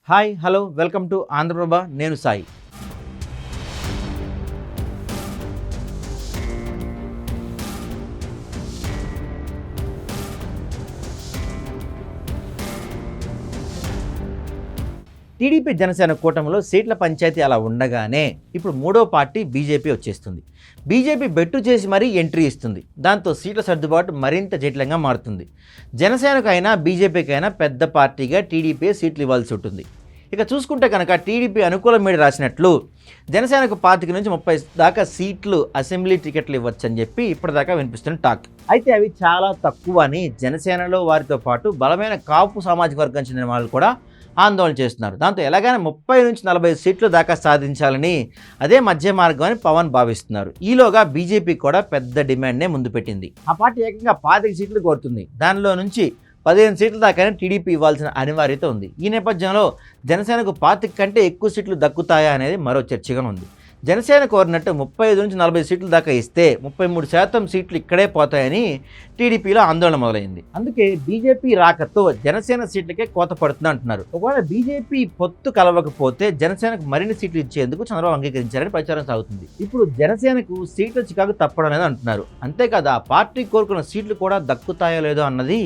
Hi hello welcome to Andhraprabha. నేను Sai. TDP Janasena కూటమిలో సీట్ల పంచాయతీ అలా ఉండగానే ఇప్పుడు మూడో పార్టీ బీజేపీ వచ్చేస్తుంది. బీజేపీ బెట్టు చేసి మరీ ఎంట్రీ ఇస్తుంది. దాంతో సీట్ల సర్దుబాటు మరింత జటిలంగా మారుతుంది. జనసేనకైనా బీజేపీకైనా పెద్ద పార్టీగా టీడీపీ సీట్లు ఇవ్వాల్సి ఉంటుంది. ఇక చూసుకుంటే కనుక టీడీపీ అనుకూల మీడియా రాసినట్లు జనసేనకు 25 నుంచి 30 దాకా సీట్లు అసెంబ్లీ టికెట్లు ఇవ్వచ్చని చెప్పి ఇప్పటిదాకా వినిపిస్తున్న టాక్. అయితే అవి చాలా తక్కువ అని జనసేనలో వారితో పాటు బలమైన కాపు సామాజిక వర్గం చెందిన వాళ్ళు కూడా ఆందోళన చేస్తున్నారు. దాంతో ఎలాగైనా 30 నుంచి 40 సీట్లు దాకా సాధించాలని అదే మధ్య మార్గం అని పవన్ భావిస్తున్నారు. ఈలోగా బీజేపీ కూడా పెద్ద డిమాండ్నే ముందు పెట్టింది. ఆ పార్టీ ఏకంగా 25 సీట్లు కోరుతుంది. దానిలో నుంచి 15 సీట్ల దాకా టీడీపీ ఇవ్వాల్సిన అనివార్యత ఉంది. ఈ నేపథ్యంలో జనసేనకు 25 కంటే ఎక్కువ సీట్లు దక్కుతాయా అనేది మరో చర్చగా ఉంది. జనసేన కోరినట్టు 35 నుంచి 40 సీట్ల దాకా ఇస్తే 33% సీట్లు ఇక్కడే పోతాయని టీడీపీలో ఆందోళన మొదలైంది. అందుకే బీజేపీ రాకతో జనసేన సీట్లకే కోత పడుతుంది అంటున్నారు. ఒకవేళ బీజేపీ పొత్తు కలవకపోతే జనసేనకు మరిన్ని సీట్లు ఇచ్చేందుకు చంద్రబాబు అంగీకరించారని ప్రచారం సాగుతుంది. ఇప్పుడు జనసేనకు సీట్ల చికాకు తప్పడం లేదు అంటున్నారు. అంతేకాదు ఆ పార్టీ కోరుకున్న సీట్లు కూడా దక్కుతాయో లేదో అన్నది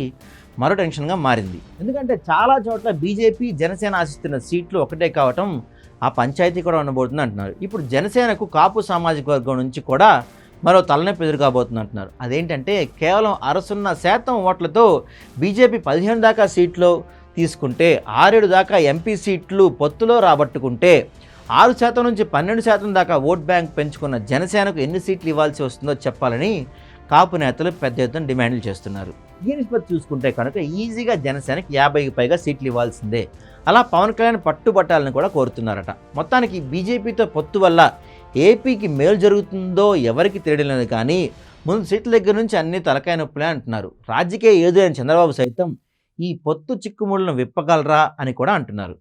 మరో టెన్షన్గా మారింది. ఎందుకంటే చాలా చోట్ల బీజేపీ జనసేన ఆశిస్తున్న సీట్లు ఒకటే కావటం ఆ పంచాయతీ కూడా ఉండబోతుంది అంటున్నారు. ఇప్పుడు జనసేనకు కాపు సామాజిక వర్గం నుంచి కూడా మరో తలనొప్పి ఎదురు కాబోతుంది అంటున్నారు. అదేంటంటే కేవలం 60% ఓట్లతో బీజేపీ 15 దాకా సీట్లు తీసుకుంటే 6-7 దాకా ఎంపీ సీట్లు పొత్తులో రాబట్టుకుంటే 6% నుంచి 12% దాకా ఓట్ బ్యాంక్ పెంచుకున్న జనసేనకు ఎన్ని సీట్లు ఇవ్వాల్సి వస్తుందో చెప్పాలని కాపు నేతలు పెద్ద ఎత్తున డిమాండ్లు చేస్తున్నారు. ఈ నిష్పత్తి చూసుకుంటే కనుక ఈజీగా జనసేనకి 50కి పైగా సీట్లు ఇవ్వాల్సిందే. అలా పవన్ కళ్యాణ్ పట్టుబట్టాలని కూడా కోరుతున్నారట. మొత్తానికి బీజేపీతో పొత్తు వల్ల ఏపీకి మేలు జరుగుతుందో ఎవరికి తెలియలేదు, కానీ ముందు సీట్ల దగ్గర నుంచి అన్ని తలకాయ నొప్పులే అంటున్నారు. రాజకీయ యోధులైన చంద్రబాబు సైతం ఈ పొత్తు చిక్కుముళ్ళను విప్పగలరా అని కూడా అంటున్నారు.